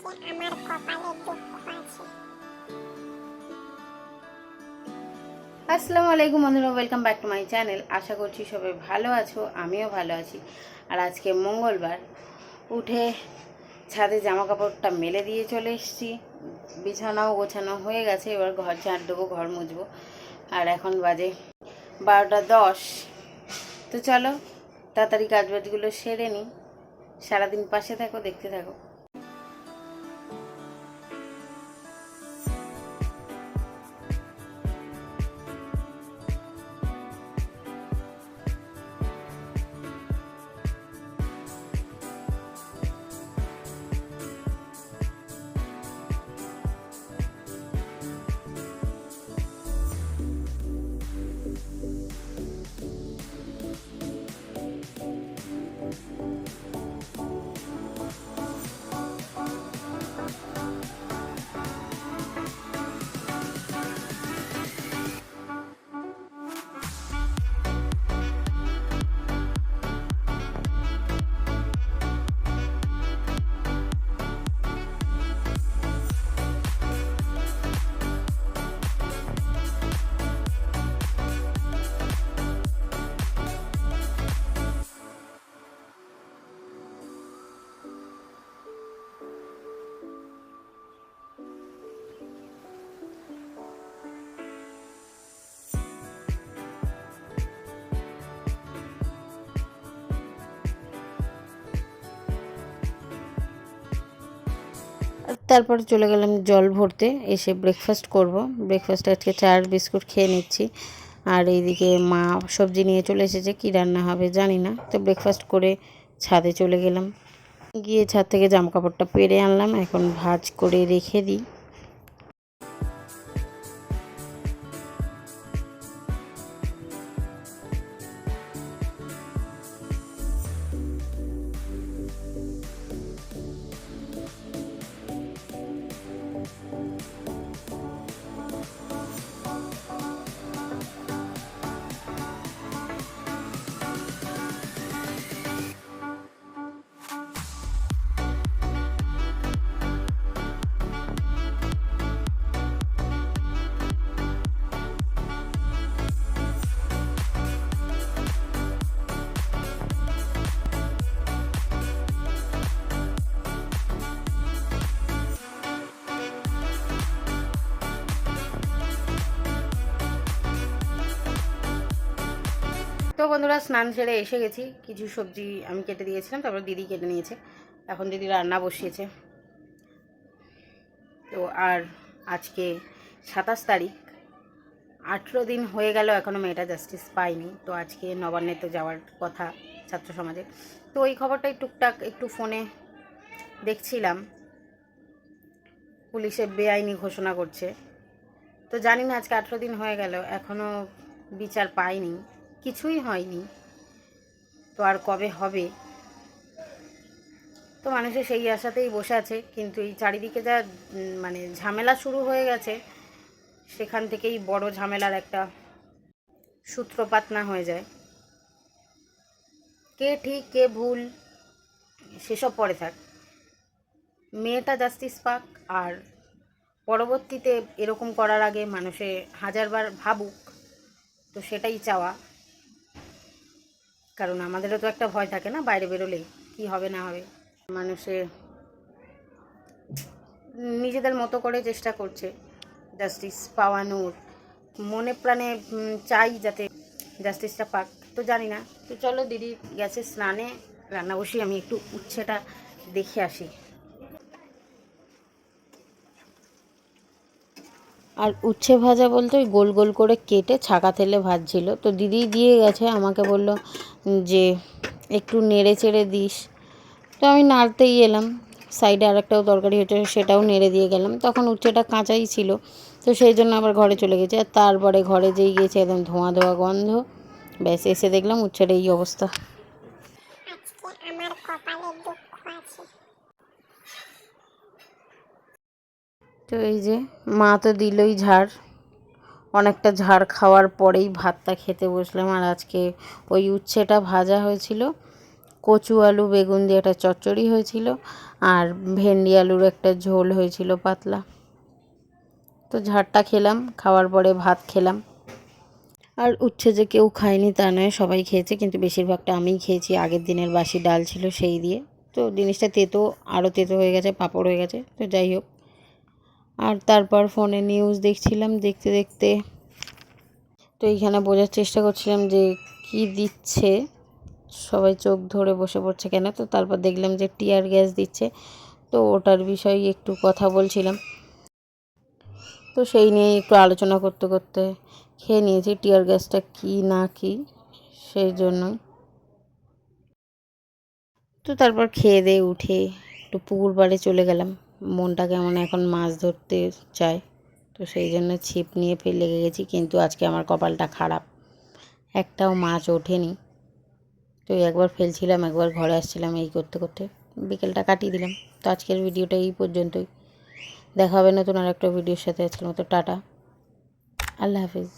আজকে আমার কপালে দুঃখ আছে। আসসালামু আলাইকুম বন্ধুরা, welcome back to my channel. আশা করছি সবাই ভালো আছো, আমিও ভালো আছি। আর আজকে মঙ্গলবার, উঠে ছাদে জামা কাপড়টা মেলে দিয়ে চলে এসেছি। বিছানাও গোছানো হয়ে গেছে, এবার ঘর ঝাড় দেবো, ঘর মুছবো। আর এখন বাজে 12টা 10। তো চলো তাড়াতাড়ি কাজবাজগুলো সেরে নিই। সারাদিন পাশে থাকো, দেখতে থাকো। তারপর চলে গেলাম জল ভরতে, এসে ব্রেকফাস্ট করব। ব্রেকফাস্টে আজকে চা আর বিস্কুট খেয়ে নিচ্ছি। আর এইদিকে মা সবজি নিয়ে চলে এসেছে, কী রান্না হবে জানি না। তো ব্রেকফাস্ট করে ছাদে চলে গেলাম, গিয়ে ছাদ থেকে জামা কাপড়টা পেরে আনলাম, এখন ভাঁজ করে রেখে দিই। তো বন্ধুরা, স্নান সেরে এসে গেছি। কিছু সবজি আমি কেটে দিয়েছিলাম, তারপর দিদি কেটে নিয়েছে। এখন দিদি রান্না বসিয়েছে। তো আর আজকে 27 তারিখ, 18 দিন হয়ে গেল, এখনও মেয়েটা জাস্টিস পায়নি। তো আজকে নবান্নে তো যাওয়ার কথা ছাত্র সমাজে। তো ওই খবরটাই টুকটাক একটু ফোনে দেখছিলাম। পুলিশে বেআইনি ঘোষণা করছে। তো জানি না, আজকে 18 দিন হয়ে গেল, এখনও বিচার পাইনি, কিছুই হয়নি। তো আর কবে হবে? তো মানুষের সেই আশাতেই বসে আছে। কিন্তু এই চারিদিকে যা মানে ঝামেলা শুরু হয়ে গেছে, সেখান থেকেই বড় ঝামেলার একটা সূত্রপাত না হয়ে যায়। কে ঠিক কে ভুল সেসব পরে থাক, মেয়েটা জাস্টিস পাক। আর পরবর্তীতে এরকম করার আগে মানুষে হাজারবার ভাবুক, তো সেটাই চাওয়া। কারণ আমাদেরও তো একটা ভয় থাকে না, বাইরে বেরোলেই কী হবে না হবে। মানুষে নিজেদের মতো করে চেষ্টা করছে জাস্টিস পাওয়ানোর, মনে প্রাণে চাই যাতে জাস্টিসটা পাক। তো জানি না। তো চলো, দিদি গেছে স্নানে, রান্না বসি, আমি একটু উচ্ছেটা দেখে আসি। আর উচ্ছে ভাজা বলতে ওই গোল গোল করে কেটে ছাকা তেলে ভাজছিল। তো দিদি দিয়ে গেছে, আমাকে বলল যে একটু নেড়ে চেড়ে দিস। তো আমি নাড়তেই এলাম, সাইডে আরেকটাও তরকারি হচ্ছে, সেটাও নেড়ে দিয়ে গেলাম। তখন উচ্ছেটা কাঁচাই ছিল, তো সেই জন্য আবার ঘরে চলে গেছে। আর তারপরে ঘরে যেই গিয়েছে, একদম ধোঁয়া ধোঁয়া গন্ধ। ব্যাস, এসে দেখলাম উচ্ছের এই অবস্থা। আজকে আমার কপালে দুঃখ আছে। তো এই যে মা তো দিলই ঝাড়, অনেকটা ঝাড় খাওয়ার পরেই ভাতটা খেতে বসলাম। আর আজকে ওই উচ্ছেটা ভাজা হয়েছিল, কচু আলু বেগুন দিয়ে একটা চচ্চড়ি হয়েছিল, আর ভেন্ডি আলুর একটা ঝোল হয়েছিল পাতলা। তো ঝাড়টা খেলাম, খাওয়ার পরে ভাত খেলাম। আর উচ্ছে যে কেউ খায়নি তা নয়, সবাই খেয়েছে, কিন্তু বেশিরভাগটা আমিই খেয়েছি। আগের দিনের বাসি ডাল ছিল সেই দিয়ে, তো জিনিসটা তেতো, আরও তেতো হয়ে গেছে, পাঁপড় হয়ে গেছে, তো যাই হোক। আর তারপর ফোনে নিউজ দেখছিলাম, দেখতে দেখতে তো এইখানে বোঝার চেষ্টা করছিলাম যে কি দিচ্ছে, সবাই চোখ ধরে বসে পড়ছে কেন। তো তারপর দেখলাম যে টিয়ার গ্যাস দিচ্ছে, তো ওটার বিষয়ে একটু কথা বলছিলাম। তো সেই নিয়ে একটু আলোচনা করতে করতে খেয়ে নিয়েছি। টিয়ার গ্যাসটা কী না কি, সেই জন্যই। তো তারপর খেয়ে দিয়ে উঠে একটু পুকুর পাড়ে চলে গেলাম। মনটা কেমন এখন মাছ ধরতে চায়, তো সেই জন্য ছিপ নিয়ে লেগে গেছি। কিন্তু আজকে আমার কপালটা খারাপ, একটাও মাছ ওঠেনি। তো একবার ফেলছিলাম, একবার ঘরে আসছিলাম, এই করতে করতে বিকেলটা কাটিয়ে দিলাম। তো আজকের ভিডিওটা এই পর্যন্তই। দেখা হবে নতুন আর একটা ভিডিওর সাথে। আজকের মতো টাটা, আল্লাহ হাফিজ।